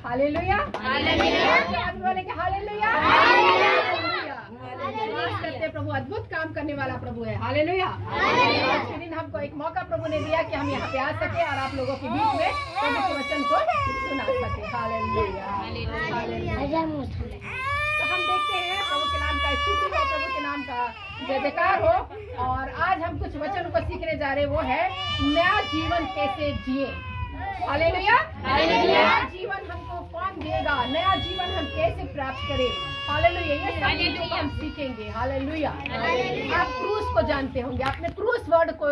Hallelujah, hallelujah, बोलेंगे hallelujah, hallelujah. प्रभु अद्भुत काम करने वाला प्रभु है। हालेलुया। आज के दिन हमको एक मौका प्रभु ने दिया कि हम यहाँ पे आ सके और आप लोगों के बीच में प्रभु के वचन को सुना सके। Hallelujah, hallelujah. तो हम देखते हैं प्रभु के नाम का स्तुति हो, प्रभु के नाम का जय जयकार हो। और आज हम कुछ वचन को सीखने जा रहे, वो है नया जीवन कैसे जिए। हालेलुया, नया जीवन हमको कौन देगा, नया जीवन हम कैसे प्राप्त करें। हालेलुया, ये सब चीजों को हम सीखेंगे। हालेलुया। आप क्रूस को जानते होंगे, आपने क्रूस वर्ड को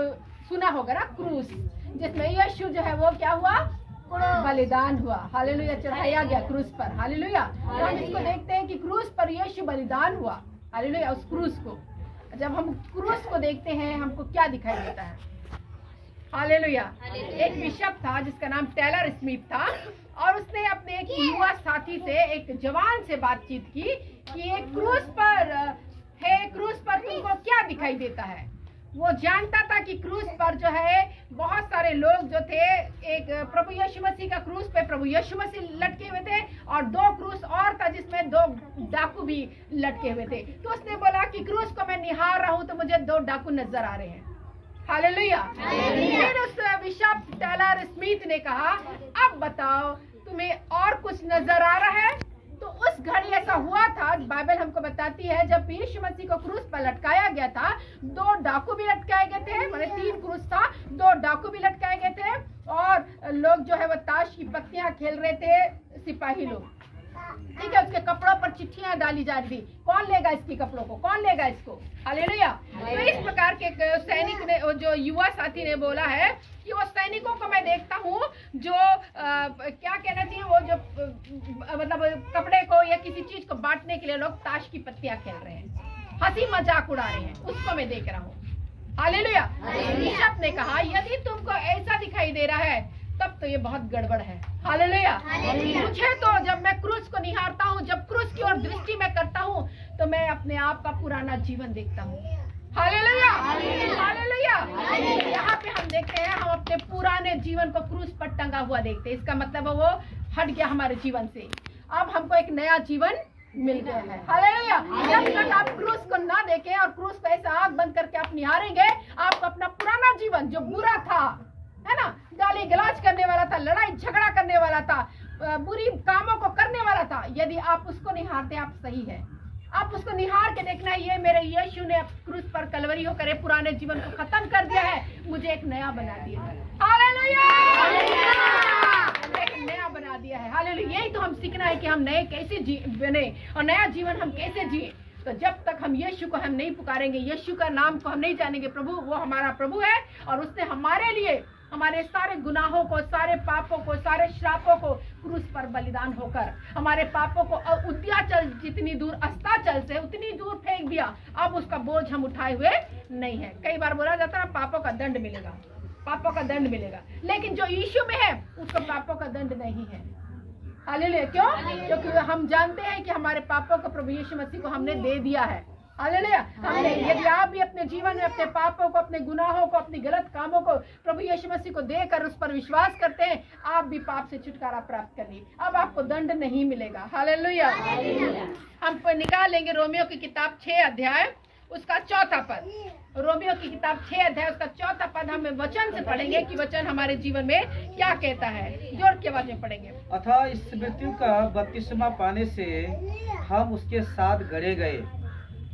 सुना होगा ना, क्रूस, जिसमें यीशु जो है वो क्या हुआ, बलिदान हुआ। हालेलुया, चढ़ाया गया क्रूस पर। हालेलुया। तो हम इसको देखते हैं कि क्रूस पर यीशु बलिदान हुआ। हालेलुया। उस क्रूस को जब हम क्रूस को देखते हैं हमको क्या दिखाई देता है। हालेलुया। एक बिशप था जिसका नाम टेलर स्मिथ था, और उसने अपने एक युवा साथी से, एक जवान से बातचीत की कि एक क्रूस पर है, क्रूस पर तुमको क्या दिखाई देता है। वो जानता था कि क्रूस पर जो है बहुत सारे लोग जो थे, एक प्रभु यीशु मसीह का क्रूस पे प्रभु यीशु मसीह लटके हुए थे, और 2 क्रूस और था जिसमें 2 डाकू भी लटके हुए थे। तो उसने बोला कि क्रूस को मैं निहार रहा हूँ तो मुझे 2 डाकू नजर आ रहे हैं। हालेलुया। फिर उस बिशप टेलर स्मिथ ने कहा, अब बताओ तुम्हें और कुछ नजर आ रहा है। तो उस घड़ी ऐसा हुआ था, बाइबल हमको बताती है, जब यीशु मसीह को क्रूस पर लटकाया गया था, 2 डाकू भी लटकाए गए थे, माने 3 क्रूस था, 2 डाकू भी लटकाए गए थे, और लोग जो है वो ताश की पत्तियां खेल रहे थे, सिपाही लोग। ठीक है, उसके कपड़ों पर चिट्ठियां डाली जा रही थी, कौन लेगा इसकी कपड़ों को, कौन लेगा इसको। हालेलुया। तो इस प्रकार के सैनिक ने, जो युवा साथी ने बोला है कि वो सैनिकों को मैं देखता हूँ जो क्या कहना चाहिए, वो जो मतलब कपड़े को या किसी चीज को बांटने के लिए लोग ताश की पत्तियां खेल रहे हैं, हंसी मजाक उड़ा रहे हैं, उसको मैं देख रहा हूँ। हालेलुया। बिशप ने कहा, यदि तुमको ऐसा दिखाई दे रहा है तब तो ये बहुत गड़बड़ है। हालेलुया। मुझे तो जब मैं क्रूस को निहारता हूँ, जब क्रूस की ओर दृष्टि मैं करता हूँ, तो मैं अपने आप का पुराना जीवन देखता हूँ। Hallelujah, hallelujah. यहाँ पे हम देखते हैं, हम अपने पुराने जीवन को क्रूस पर टंगा हुआ देखते हैं। इसका मतलब वो हट गया हमारे जीवन से, अब हमको एक नया जीवन मिल गया है। हालेलुया। जब तक आप क्रूस को ना देखें और क्रूस को ऐसा आंख बंद करके आप निहारेंगे, आपको अपना पुराना जीवन जो बुरा था, है ना, गाली गलौज करने वाला था, लड़ाई झगड़ा करने वाला था, बुरी कामों को करने वाला था, यदि आप उसको निहारते, आप सही है। आप उसको निहार के देखना, ये मेरे यीशु ने क्रूस पर कलवरी होकर पुराने जीवन को खत्म कर दिया है, मुझे एक नया बना दिया है। हालेलुया, एक नया बना दिया है। हालेलुया। यही तो हम सीखना है कि हम नए कैसे बने और नया जीवन हम कैसे जिए। तो जब तक हम यीशु को हम नहीं पुकारेंगे, यीशु का नाम को हम नहीं जानेंगे, प्रभु वो हमारा प्रभु है और उसने हमारे लिए हमारे सारे गुनाहों को, सारे पापों को, सारे श्रापों को क्रूस पर बलिदान होकर हमारे पापों को उद्याचल जितनी दूर अस्ताचल से उतनी दूर फेंक दिया। अब उसका बोझ हम उठाए हुए नहीं है। कई बार बोला जाता है पापों का दंड मिलेगा, पापों का दंड मिलेगा, लेकिन जो यीशु में है उसको पापों का दंड नहीं है। हालेलुया। क्यों? क्योंकि हम जानते हैं कि हमारे पापों को प्रभु यीशु मसीह को हमने दे दिया है। हालेलुया। हमने, यदि आप भी अपने जीवन में अपने पापों को, अपने गुनाहों को, अपनी गलत कामों को प्रभु यीशु मसीह को देकर उस पर विश्वास करते हैं, आप भी पाप से छुटकारा प्राप्त करिए। अब आपको दंड नहीं मिलेगा। हालेलुया। हम निकाल लेंगे रोमियो की किताब 6 अध्याय उसका 4था पद। रोमियो की किताब 6 अध्याय उसका 4था पद हम वचन से पढ़ेंगे कि वचन हमारे जीवन में क्या कहता है। जोर की आवाज में पढ़ेंगे। अतः इस मृत्यु का बपतिस्मा पाने से हम उसके साथ गड़े गए,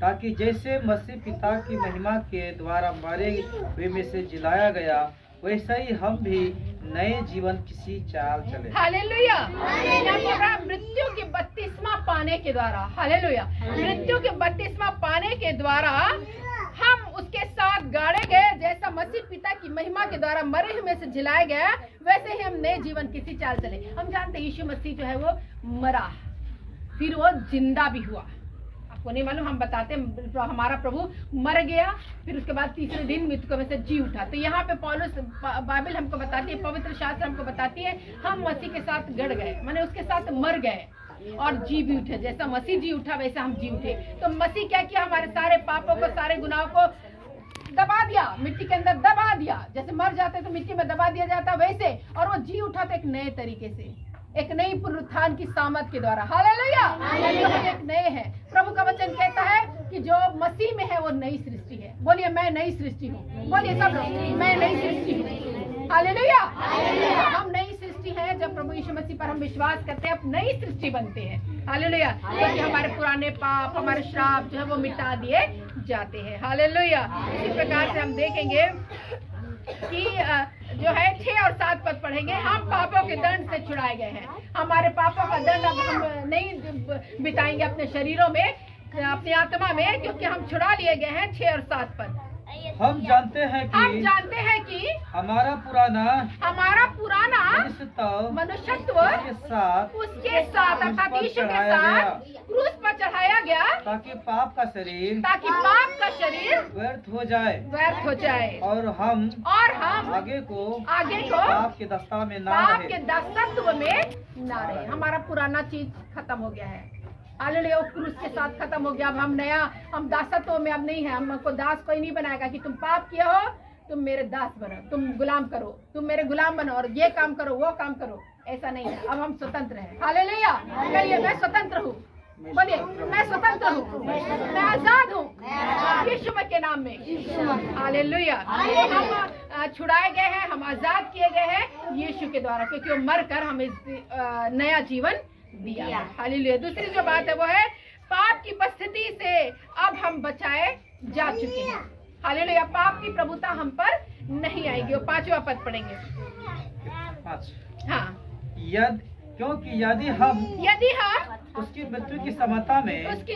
ताकि जैसे मसीह पिता की महिमा के द्वारा मारे हुए में से जिलाया गया, वैसा ही हम भी नए जीवन किसी चाल चले। हालेलुया। मृत्यु के बपतिस्मा पाने के द्वारा, हालेलुया, मृत्यु के बपतिस्मा पाने के द्वारा हम उसके साथ गाड़े गए, जैसा मसीह पिता की महिमा के द्वारा मरे हुए से जिलाया गया, वैसे ही हम नए जीवन किसी चाल चले। हम जानते हैं यीशु मसीह जो है वो मरा, फिर वो जिंदा भी हुआ। आपको नहीं मालूम, हम बताते हैं हमारा प्रभु मर गया, फिर उसके बाद तीसरे दिन मृत्यु में से जी उठा। तो यहाँ पे पौलुस, बाइबल हमको बताती है, पवित्र शास्त्र हमको बताती है, हम मसीह के साथ गड़ गए, माने उसके साथ मर गए और जी भी उठे। जैसा मसीह जी उठा वैसा हम जी उठे। तो मसीह क्या किया, हमारे सारे पापों को, सारे गुनाहों को दबा दिया, मिट्टी के अंदर दबा दिया। जैसे मर जाते तो मिट्टी में दबा दिया जाता वैसे, और वो जी उठा तो एक नए तरीके से। एक नई पुनरुत्थान की सामर्थ के द्वारा। हालेलुया। हम एक नए हैं। प्रभु का वचन कहता है कि जो मसीह में है वो नई सृष्टि है। बोलिए मैं नई सृष्टि हूँ। बोलिए सब लोग, मैं नई सृष्टि हूँ। हालेलुया। हम नई सृष्टि है। जब प्रभु यीशु मसीह पर हम विश्वास करते हैं, अब नई सृष्टि बनते हैं। हालेलुया। क्योंकि हमारे पुराने पाप, हमारे श्राप जो है वो मिटा दिए जाते हैं। हालेलुया। इसी प्रकार से हम देखेंगे कि जो है 6 और 7 पद पढ़ेंगे। हम पापों के दंड से छुड़ाए गए हैं। हमारे पापों का दंड अब हम नहीं बिताएंगे अपने शरीरों में, अपनी आत्मा में, क्योंकि हम छुड़ा लिए गए हैं। 6 और 7 पद। हम जानते हैं कि हमारा पुराना मनुष्यत्व उसके साथ अर्थात यीशु के साथ क्रूस पर चढ़ाया गया, ताकि पाप का शरीर व्यर्थ हो जाए और हम आगे को पाप के दासत्व में ना रहे। हमारा पुराना चीज खत्म हो गया है। हालेलुया। क्रूस के साथ खत्म हो गया। अब हम दासत्व में अब नहीं है। हमको दास कोई नहीं बनाएगा कि तुम पाप किए हो, तुम मेरे दास बनो, तुम गुलाम करो, तुम मेरे गुलाम बनो और ये काम करो, वो काम करो। ऐसा नहीं है। अब हम स्वतंत्र हैं। हालेलुया। कहिए मैं स्वतंत्र हूँ। बोलिए मैं स्वतंत्र हूँ, मैं आजाद हूँ यीशु के नाम में। हालेलुया। हम छुड़ाए गए हैं, हम आजाद किए गए हैं यीशु के द्वारा, क्योंकि वो मरकर हमें नया जीवन दिया। हालेलुया। दूसरी जो बात है वो है पाप की उपस्थिति से अब हम बचाए जा चुके हैं। हालेलुया। पाप की प्रभुता हम पर नहीं आएगी। वो 5वां पद पढ़ेंगे। 5। हाँ। क्योंकि यदि हम उसकी मृत्यु की समानता में उसके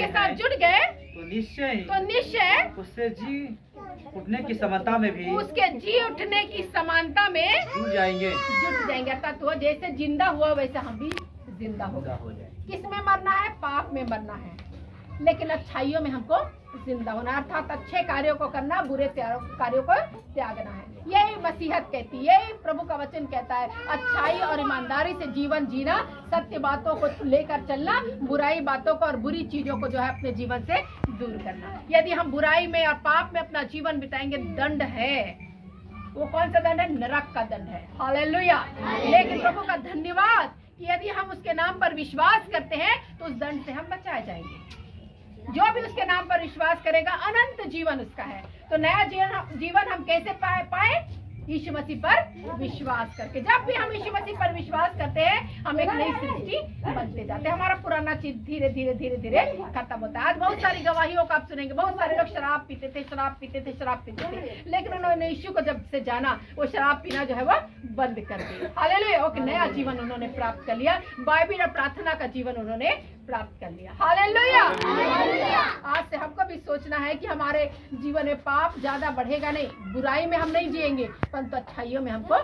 साथ जुट गए तो निश्चय उससे जी उठने की समानता में भी उसके जी उठने की समानता में जुट जाएंगे। अर्थात वो जैसे जिंदा हुआ वैसे हम भी जिंदा हो जाए। किस में मरना है? पाप में मरना है, लेकिन अच्छाइयों में हमको जिंदा होना, अर्थात अच्छे कार्यों को करना, बुरे कार्यों को त्यागना है। यही मसीहत कहती है, यही प्रभु का वचन कहता है। अच्छाई और ईमानदारी से जीवन जीना, सत्य बातों को लेकर चलना, बुराई बातों को और बुरी चीजों को जो है अपने जीवन से दूर करना। यदि हम बुराई में और पाप में अपना जीवन बिताएंगे, दंड है। वो कौन सा दंड है? नरक का दंड है। हालेलुया। लेकिन प्रभु का धन्यवाद कि यदि हम उसके नाम पर विश्वास करते हैं तो उस दंड से हम बचाए जाएंगे। जो भी उसके नाम पर विश्वास करेगा अनंत जीवन उसका है। तो नया जीवन हम कैसे पाए? यीशु मसीह पर विश्वास करके। जब भी हम यीशु मसीह पर विश्वास करते हैं, हम एक नई सृष्टि बनते जाते हैं। हमारा पुराना चीज धीरे धीरे खत्म होता है। आज बहुत सारी गवाहियों का आप सुनेंगे, बहुत सारे लोग शराब पीते थे, लेकिन उन्होंने यीशु को जब से जाना, वो शराब पीना जो है वो बंद कर दिया। हालेलुया। एक नया जीवन उन्होंने प्राप्त कर लिया। बाइबल और प्रार्थना का जीवन उन्होंने प्राप्त कर लिया। हालेलुया। आज से हमको भी सोचना है कि हमारे जीवन में पाप ज्यादा बढ़ेगा नहीं, बुराई में हम नहीं जिएंगे, परंतु अच्छाइयों में हमको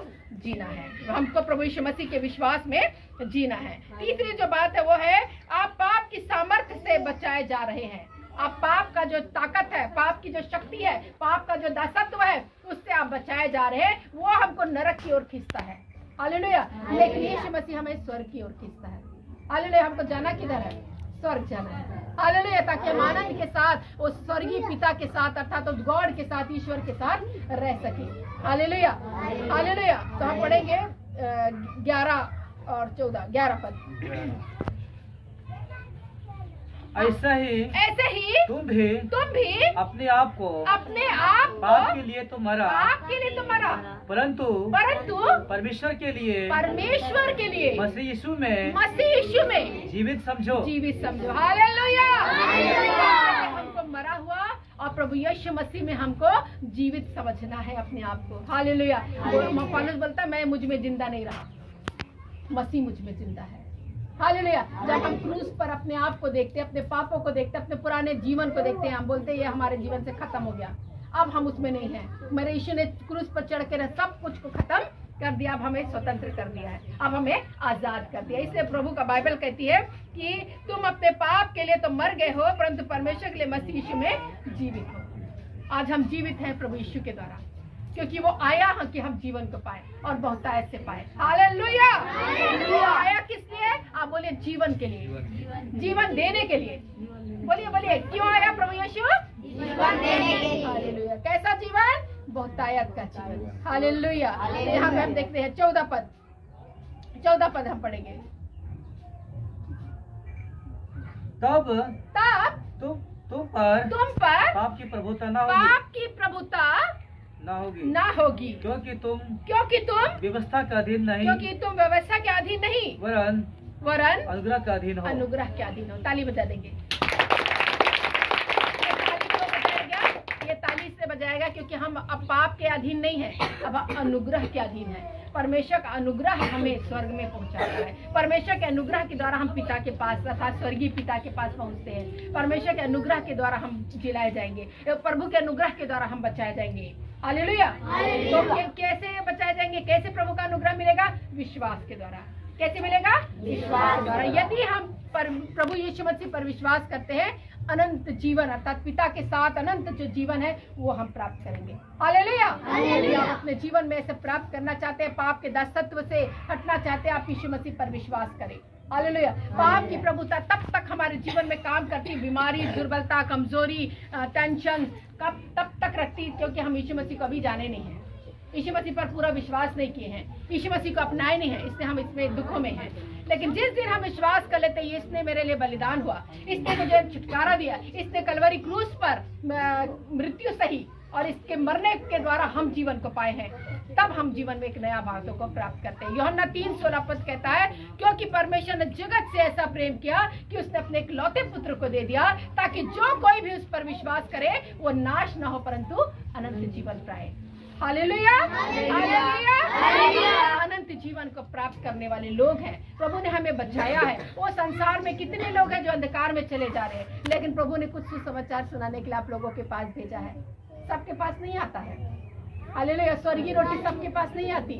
जीना है। हमको प्रभु यीशु मसीह के विश्वास में जीना है। तीसरी जो बात है वो है आप पाप की सामर्थ्य से बचाए जा रहे हैं। आप पाप का जो ताकत है, पाप की जो शक्ति है, पाप का जो दासत्व है, उससे आप बचाए जा रहे हैं। वो हमको नरक की ओर खींचता है। हालेलुया। लेकिन यीशु मसीह हमें स्वर्ग की ओर खींचता है। हालेलुया। हमको जाना किधर है? स्वर्ग जाना है। हालेलुया। ताकि हम आनंद के साथ उस स्वर्गीय पिता के साथ, अर्थात उस गॉड के साथ, ईश्वर के साथ रह सके। हालेलुया। हालेलुया। तो हम पढ़ेंगे 11 और 14, 11 पद। ऐसे ही तुम भी अपने आप को पाप के लिए तो मरा, परंतु परमेश्वर के लिए मसीह यीशु में जीवित समझो। हालेलुया। हमको मरा हुआ और प्रभु यीशु मसीह में हमको जीवित समझना है अपने आप को। हालेलुया। पौलुस बोलता है मैं मुझ में जिंदा नहीं रहा, मसीह मुझ में जिंदा है। हालेलुया। जब हम क्रूस पर अपने आप को देखते हैं, अपने पापों को देखते हैं, अपने पुराने जीवन को देखते हैं, हम बोलते हैं ये हमारे जीवन से खत्म हो गया, अब हम उसमें नहीं हैं। मेरे यीशु ने क्रूस पर चढ़ के सब कुछ को खत्म कर दिया, अब हमें स्वतंत्र कर दिया है, अब हमें आजाद कर दिया। इसलिए प्रभु का बाइबल कहती है कि तुम अपने पाप के लिए तो मर गए हो, परंतु परमेश्वर के लिए मसीह यीशु में जीवित हो। आज हम जीवित हैं प्रभु यीशु के द्वारा, क्योंकि वो आया है कि हम जीवन को पाए और बहुतायत से पाए। हालेलुया। आया किस लिए? आप बोलिए जीवन के लिए, जीवन देने के लिए। बोलिए क्यों आया प्रभु यीशु? जीवन देने के लिए। हालेलुया। कैसा जीवन? बहुतायत का जीवन। हालेलुया। यहाँ पे हम देखते हैं 14 पद। 14 पद हम पढ़ेंगे। तब तब तुम पर पाप की प्रभुता ना होगी क्योंकि तुम व्यवस्था के अधीन नहीं, वरन अनुग्रह के अधीन हो। ताली बजा देंगे। ये ताली से बजाएगा क्योंकि हम अब पाप के अधीन नहीं है, अब अनुग्रह के अधीन है। परमेश्वर का अनुग्रह हमें स्वर्ग में पहुंचाता है। परमेश्वर के अनुग्रह के द्वारा हम पिता के पास अर्थात स्वर्गीय पिता के पास पहुंचते हैं। परमेश्वर के अनुग्रह के द्वारा हम जिलाए जाएंगे, प्रभु के अनुग्रह के द्वारा हम बचाए जाएंगे। हालेलुया। तो कैसे बचाए जाएंगे, कैसे प्रभु का अनुग्रह मिलेगा? विश्वास के द्वारा। कैसे मिलेगा? विश्वास के द्वारा। यदि हम प्रभु यीशु मसीह पर विश्वास करते हैं, अनंत जीवन अर्थात पिता के साथ अनंत जो जीवन है वो हम प्राप्त करेंगे। हालेलुया। यदि आप अपने जीवन में ऐसे प्राप्त करना चाहते हैं, पाप के दासत्व से हटना चाहते हैं, आप यीशु मसीह पर विश्वास करें। हालेलुया। पाप की प्रभुता तब तक हमारे जीवन में काम करती, बीमारी, दुर्बलता, कमजोरी, टेंशन तब तक रखती क्योंकि हम यीशु मसीह को अभी जाने नहीं है, यीशु मसीह पर पूरा विश्वास नहीं किए हैं, यीशु मसीह को अपनाए नहीं है, इसलिए हम इसमें दुखों में हैं। लेकिन जिस दिन हम विश्वास कर लेते हैं इसने मेरे लिए बलिदान हुआ, इसने मुझे छुटकारा दिया, इसने कलवरी क्रूस पर मृत्यु सही और इसके मरने के द्वारा हम जीवन को पाए हैं, तब हम जीवन में एक नया भाग्य को प्राप्त करते हैं। यूहन्ना 3:16 पद कहता है, क्योंकि परमेश्वर ने जगत से ऐसा प्रेम किया कि उसने अपने इकलौते पुत्र को दे दिया ताकि जो कोई भी उस पर विश्वास करे वो नाश न हो परंतु अनंत जीवन पाए। हालेलुया। हालेलुया। अनंत जीवन को प्राप्त करने वाले लोग हैं। प्रभु ने हमें बचाया है। वो संसार में कितने लोग हैं जो अंधकार में चले जा रहे हैं, लेकिन प्रभु ने कुछ सुसमाचार सुनाने के लिए आप लोगों के पास भेजा है। सबके पास नहीं आता है। हालेलुया। स्वर्गीय रोटी सबके पास नहीं आती,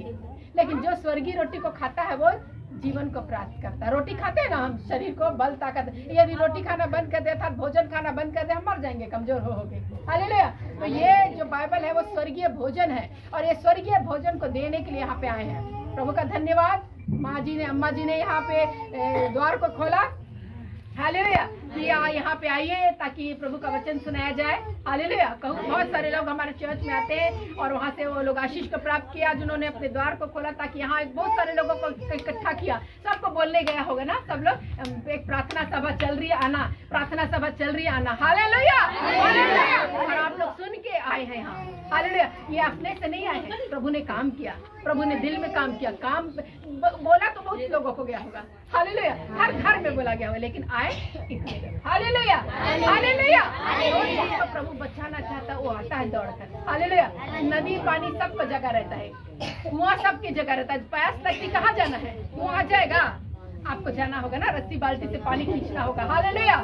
लेकिन जो स्वर्गीय रोटी को खाता है वो जीवन को प्राप्त करता है। रोटी खाते हैं ना हम, शरीर को बल ताकत, यदि रोटी खाना बंद कर दे अर्थात भोजन खाना बंद कर दे, हम मर जाएंगे, कमजोर हो गए। हालेलुया। तो ये जो बाइबल है वो स्वर्गीय भोजन है और ये स्वर्गीय भोजन को देने के लिए यहाँ पे आए हैं। प्रभु का धन्यवाद। माँ जी ने, अम्मा जी ने यहाँ पे द्वार को खोला। हालेलुया। यहाँ पे आइए ताकि प्रभु का वचन सुनाया जाए। हालेलुया। कहूँ बहुत सारे लोग हमारे चर्च में आते हैं और वहाँ से वो लोग आशीष को प्राप्त किया जिन्होंने अपने द्वार को खोला ताकि यहाँ बहुत सारे लोगों को इकट्ठा किया। सबको बोलने गया होगा ना, सब लोग एक प्रार्थना सभा चल रही है आना, प्रार्थना सभा चल रही है आना। हालेलुया। हालेलुया। और आप लोग सुन के आए हैं यहाँ। हालेलुया। ये अपने से नहीं आए हैं, प्रभु ने काम किया, प्रभु ने दिल में काम किया। काम बोला तो बहुत लोगों को गया होगा। हालेलुया। हर घर में बोला गया होगा, लेकिन आए इतने। हालेलुया। हालेलुया। जिसको प्रभु बचाना चाहता वो आता है दौड़कर। हालेलुया। नदी पानी सबको जगह रहता है, कुआं सबकी जगह रहता है। प्यास लगती कहाँ जाना है, कुआं आ जाएगा, आपको जाना होगा ना, रस्सी बाल्टी से पानी खींचना होगा। हालेलुया।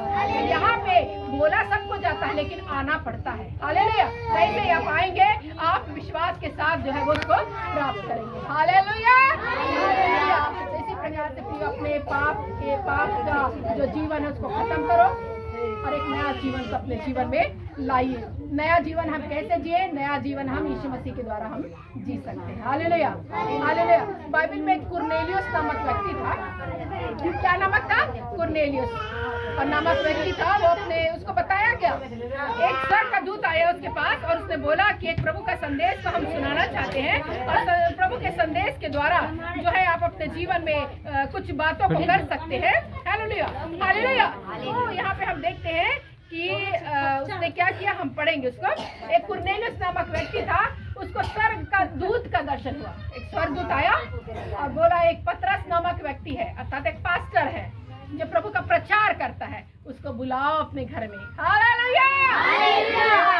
यहाँ पे बोला सबको जाता है लेकिन आना पड़ता है। हालेलुया। कैसे आप आएंगे? आप विश्वास के साथ जो है वो उसको प्राप्त करेंगे। हालेलुया। हालेलुया। इसी प्रकार से प्रिय अपने पाप का जो जीवन है उसको खत्म करो और एक नया जीवन को अपने जीवन में लाइए। नया जीवन हम कैसे जिए? नया जीवन हम यीशु मसीह के द्वारा हम जी सकते हैं। हालेलुया। हालेलुया। बाइबल में कुरनेलियुस नामक व्यक्ति था। क्या नामक था? कुरनेलियुस। और नामक व्यक्ति था, वो उसको बताया क्या, एक स्वर्ग का दूत आया उसके पास और उसने बोला कि एक प्रभु का संदेश को हम सुनाना चाहते हैं और प्रभु के संदेश के द्वारा जो है आप अपने जीवन में कुछ बातों को कर सकते हैं। हालेलुया। हालेलुया। तो यहाँ पे हम देखते हैं कि उसने क्या किया, हम पढ़ेंगे उसको। एक कुरनेलियुस नामक व्यक्ति था, उसको स्वर्ग का दूत का दर्शन हुआ। एक स्वर्गदूत आया और बोला एक पतरस नामक व्यक्ति है अर्थात एक पास्टर है जो प्रभु का प्रचार करता है, उसको बुलाओ अपने घर में। हालेलुया।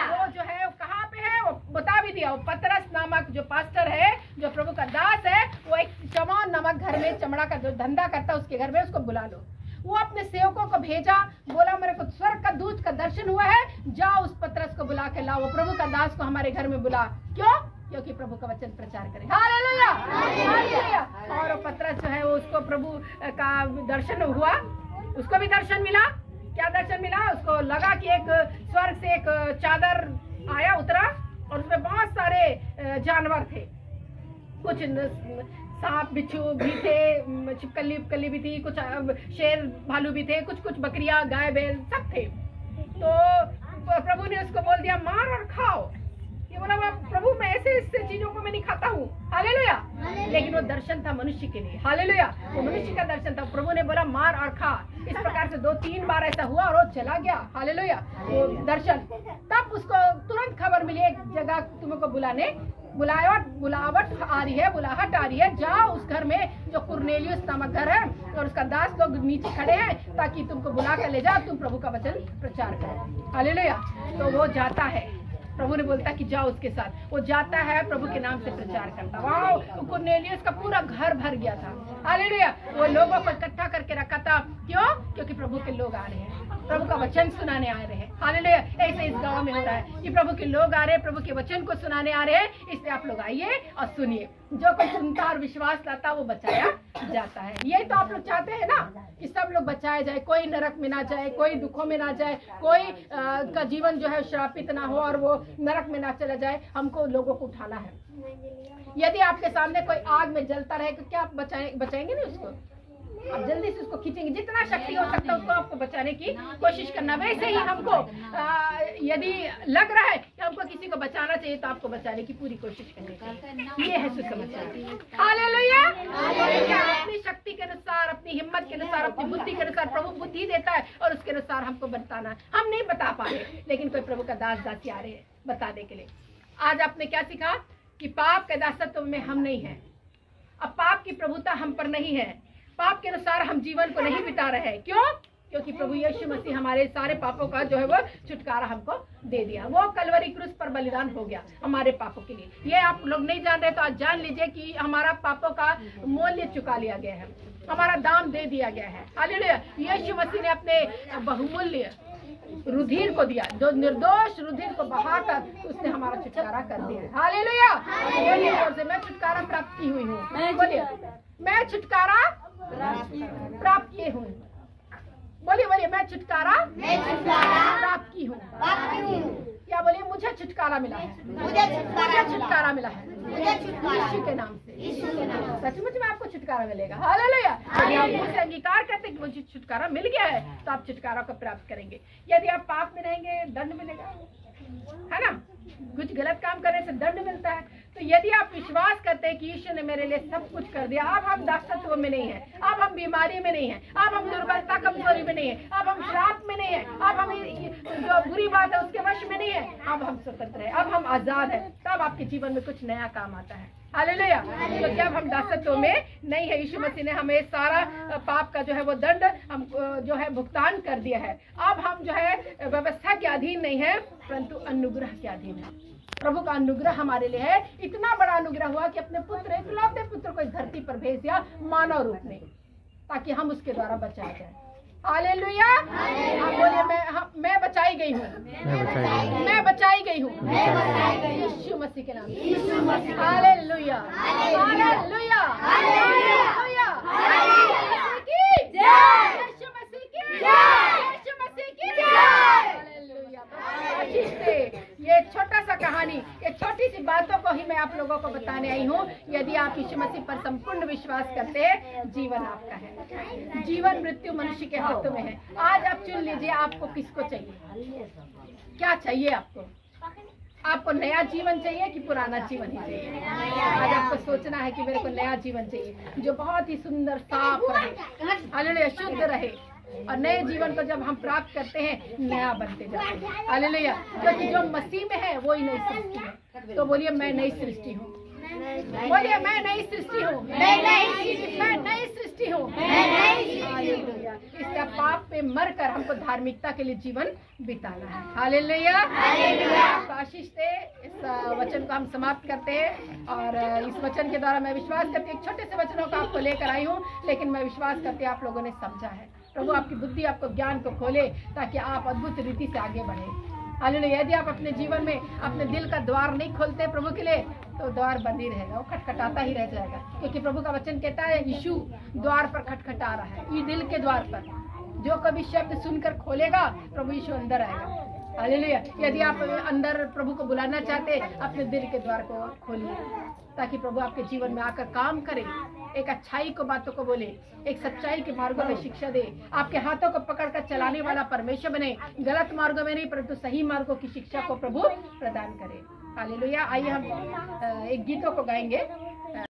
वो जो है वो कहाँ पे है वो बता भी दिया। वो पतरस नामक जो पास्टर है, जो प्रभु का दास है, वो एक शमौन नामक घर में चमड़ा का जो धंधा करता है उसके घर में, उसको बुला लो। वो अपने सेवकों को भेजा, बोला मेरे को स्वर्ग का दूत का दर्शन हुआ है, जाओ उस पतरस को बुला के लाओ, वो प्रभु का दास को हमारे घर में बुला। क्यों? क्योंकि प्रभु का वचन प्रचार करें। हालेलुया। हालेलुया। और वो पतरस जो है वो उसको प्रभु का दर्शन हुआ, उसको भी दर्शन मिला। क्या दर्शन मिला? उसको लगा कि एक स्वर्ग से एक चादर आया, उतरा और उसमें बहुत सारे जानवर थे, कुछ सांप बिच्छू भी थे, छिपकली भी थी, कुछ शेर भालू भी थे, कुछ बकरियां गाय बैल सब थे। तो प्रभु ने उसको बोल दिया मार और खाओ। ये बोला प्रभु मैं ऐसे चीजों को मैं नहीं खाता हूँ, हालेलुया। लेकिन वो दर्शन था मनुष्य के लिए, हालेलुया। वो मनुष्य का दर्शन था। प्रभु ने बोला मार और खा। इस प्रकार से 2-3 बार ऐसा हुआ और वो चला गया, हालेलुया, वो दर्शन। तब उसको तुरंत खबर मिली एक जगह तुमको बुलावट आ रही है, बुलाहट आ रही है, जाओ उस घर में जो कुरनेलियुस नामक घर है और उसका दास लोग नीचे खड़े हैं ताकि तुमको बुला कर ले जाओ, तुम प्रभु का वचन प्रचार करो, हालेलुया। तो वो जाता है, प्रभु ने बोलता कि जाओ उसके साथ। वो जाता है, प्रभु के नाम से प्रचार करता। वाह, कुरनेलियुस का पूरा घर भर गया था, हालेलुया। वो लोगों को इकट्ठा करके रखा था। क्यों? क्योंकि प्रभु के लोग आ रहे हैं, प्रभु का वचन सुनाने आ रहे हैं, हालेलुया। ऐसे इस गांव में हो रहा है कि प्रभु के लोग आ रहे हैं, प्रभु के वचन को सुनाने आ रहे हैं, इसलिए आप लोग आइए और सुनिए। जो कोई सुनता और विश्वास लाता वो बचाया जाता है। यही तो आप लोग चाहते हैं ना कि सब लोग बचाए जाए, कोई नरक में ना जाए, कोई दुखों में ना जाए, कोई का जीवन जो है श्रापित ना हो और वो नरक में ना चला जाए। हमको लोगों को उठाना है। यदि आपके सामने कोई आग में जलता रहे तो क्या आप बचाएंगे नहीं उसको? आप जल्दी से उसको खींचेंगे, जितना शक्ति हो सकता है उसको आपको बचाने की कोशिश करना। वैसे ही हमको यदि लग रहा है कि हमको किसी को बचाना चाहिए तो आपको बचाने की पूरी कोशिश करनी चाहिए। ये है सुसमाचार, हालेलुया। अपनी शक्ति के अनुसार, अपनी हिम्मत के अनुसार, अपनी बुद्धि के अनुसार प्रभु बुद्धि देता है और उसके अनुसार हमको बताना है। हम नहीं बता पा रहे, लेकिन कोई प्रभु का दास दासी आ रहे हैं बताने के लिए। आज आपने क्या सीखा कि पाप के दासत्व में हम नहीं हैं। अब पाप की प्रभुता हम पर नहीं है। पाप के अनुसार हम जीवन को नहीं बिता रहे हैं। क्यों? क्योंकि प्रभु यीशु मसीह हमारे सारे पापों का जो है वो छुटकारा हमको दे दिया। वो कलवरी क्रूस पर बलिदान हो गया हमारे पापों के लिए। ये आप लोग नहीं जान रहे तो आज जान लीजिए कि हमारा पापों का मूल्य चुका लिया गया है, हमारा दाम दे दिया गया है, हालेलुया। यीशु मसीह ने अपने बहुमूल्य रुधिर को दिया, जो निर्दोष रुधिर को बहाकर उसने हमारा छुटकारा कर दिया, हालेलुया। बोलिए, मैं छुटकारा प्राप्त की हुई हूँ। बोलिए, मैं छुटकारा प्राप्त किए हूँ। बोलिए बोलिए, मैं छुटकारा प्राप्त की हूँ। क्या बोलिए? मुझे छुटकारा मिला है, मुझे छुटकारा मिला है यीशु के नाम से। सचमुच में आपको छुटकारा मिलेगा, हालेलुया। यदि आप मुझसे अंगीकार करते कि मुझे छुटकारा मिल गया है तो आप छुटकारा को प्राप्त करेंगे। यदि आप पाप में रहेंगे दंड मिलेगा, है ना? कुछ गलत काम करने से दंड मिलता है। तो यदि आप विश्वास करते हैं कि यीशु ने मेरे लिए सब कुछ कर दिया, अब हम दासत्व में नहीं है, अब हम बीमारी में नहीं है, अब हम दुर्बलता कमजोरी में नहीं है, अब हम श्राप में नहीं है, अब हम जो बुरी बात है उसके वश में नहीं है, अब हम स्वतंत्र है, अब हम आजाद है। तब आपके जीवन में कुछ नया काम आता है, हालेलुया। तो क्या हम दासत्व में नहीं है? यीशु मसीह ने हमें सारा पाप का जो है वो दंड हम जो है भुगतान कर दिया है। अब हम जो है व्यवस्था के अधीन नहीं है परंतु अनुग्रह के अधीन है। प्रभु का अनुग्रह हमारे लिए है। इतना बड़ा अनुग्रह हुआ कि अपने पुत्र, इकलौते पुत्र को इस धरती पर भेज दिया मानव रूप में, ताकि हम उसके द्वारा बचाए जाए, हालेलुया। आप बोलिए, मैं बचाई गई हूँ, मैं बचाई गई हूँ यीशु मसीह के नाम, हालेलुया, हालेलुया, हालेलुया, यीशु मसीह की जय, यीशु मसीह की जय, हालेलुया। आशीष से ये छोटा सा कहानी, ये छोटी सी बातों को ही मैं आप लोगों को बताने आई हूँ। यदि आप यीशु मसीह पर संपूर्ण विश्वास करते हैं, जीवन आपका है। जीवन मृत्यु मनुष्य के हाथों में है। आज आप चुन लीजिए आपको किसको चाहिए, क्या चाहिए आपको। आपको नया जीवन चाहिए कि पुराना जीवन ही चाहिए? आज आपको सोचना है कि मेरे को नया जीवन चाहिए जो बहुत ही सुंदर, साफ रहे, हालेलुया, शुद्ध रहे। और नए जीवन को जब हम प्राप्त करते हैं नया बनते जाते हैं, हालेलुया। क्योंकि जो मसीह में है वो ही नई सृष्टि है। तो बोलिए, मैं नई सृष्टि हूँ। बोलिए, मैं नई सृष्टि हूँ, मैं नई सृष्टि हूँ, हालेलुया। इसका पाप पे मरकर हमको धार्मिकता के लिए जीवन बिताना है, हालेलुया। आपको आशीष दे। इस वचन को हम समाप्त करते हैं और इस वचन के द्वारा मैं विश्वास करती हूँ, छोटे से वचनों को आपको लेकर आई हूँ, लेकिन मैं विश्वास करती हूँ आप लोगों ने समझा है। प्रभु आपकी बुद्धि, आपको ज्ञान को खोले ताकि आप अद्भुत रीति से आगे बढ़े, हालेलुया। यदि आप अपने जीवन में अपने दिल का द्वार नहीं खोलते प्रभु के लिए तो द्वार बंद ही रहेगा, वो खटखटाता ही रह जाएगा। क्योंकि प्रभु का वचन कहता है यीशु द्वार पर खटखटा रहा है, ये दिल के द्वार पर। जो कभी शब्द सुनकर खोलेगा प्रभु यीशु अंदर आएगा, हालेलुया। यदि आप अंदर प्रभु को बुलाना चाहते अपने दिल के द्वार को खोलिए ताकि प्रभु आपके जीवन में आकर काम करे, एक अच्छाई को बातों को बोले, एक सच्चाई के मार्गों में शिक्षा दे, आपके हाथों को पकड़कर चलाने वाला परमेश्वर बने, गलत मार्गों में नहीं परंतु सही मार्गों की शिक्षा को प्रभु प्रदान करे, हालेलुया। आइए हम एक गीतों को गाएंगे।